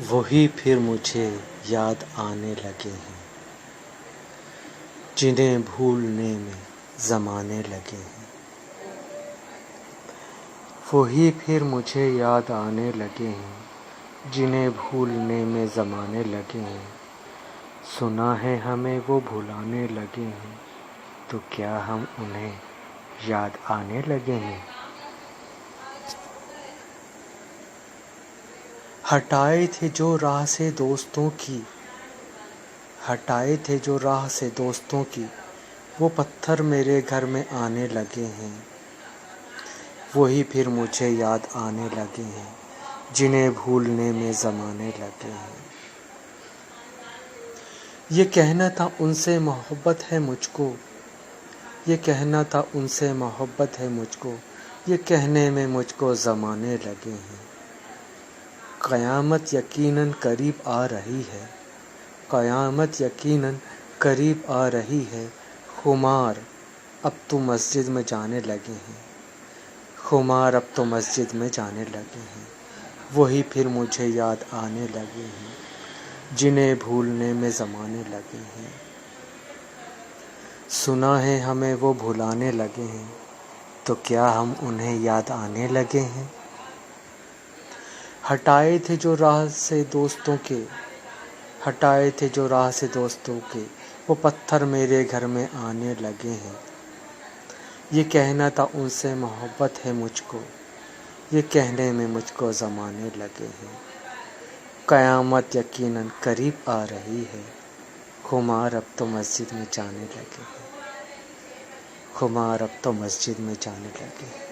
وہی پھر مجھے یاد آنے لگے ہیں جنہیں بھولنے میں زمانے لگے ہیں۔ وہی پھر مجھے یاد آنے لگے ہیں جنہیں بھولنے میں زمانے لگے ہیں۔ سنا ہے ہمیں وہ بھلانے لگے ہیں، تو کیا ہم انہیں یاد آنے لگے ہیں؟ ہٹائے تھے جو راہ سے دوستوں کی، ہٹائے تھے جو راہ سے دوستوں کی، وہ پتھر میرے گھر میں آنے لگے ہیں۔ وہی پھر مجھے یاد آنے لگے ہیں جنہیں بھولنے میں زمانے لگے ہیں۔ یہ کہنا تھا ان سے محبت ہے مجھ کو، یہ کہنا تھا ان سے محبت ہے مجھ کو، یہ کہنے میں مجھ کو زمانے لگے ہیں۔ قیامت یقیناً قریب آ رہی ہے، قیامت یقیناً قریب آ رہی ہے، خمار اب تو مسجد میں جانے لگے ہیں، خمار اب تو مسجد میں جانے لگے ہیں۔ وہی پھر مجھے یاد آنے لگے ہیں جنہیں بھولنے میں زمانے لگے ہیں۔ سنا ہے ہمیں وہ بھلانے لگے ہیں، تو کیا ہم انہیں یاد آنے لگے ہیں؟ ہٹائے تھے جو راہ سے دوستوں کے، ہٹائے تھے جو راہ سے دوستوں کے، وہ پتھر میرے گھر میں آنے لگے ہیں۔ یہ کہنا تھا ان سے محبت ہے مجھ کو، یہ کہنے میں مجھ کو زمانے لگے ہیں۔ قیامت یقیناً قریب آ رہی ہے، خمار اب تو مسجد میں جانے لگے ہیں، خمار اب تو مسجد میں جانے لگے ہیں۔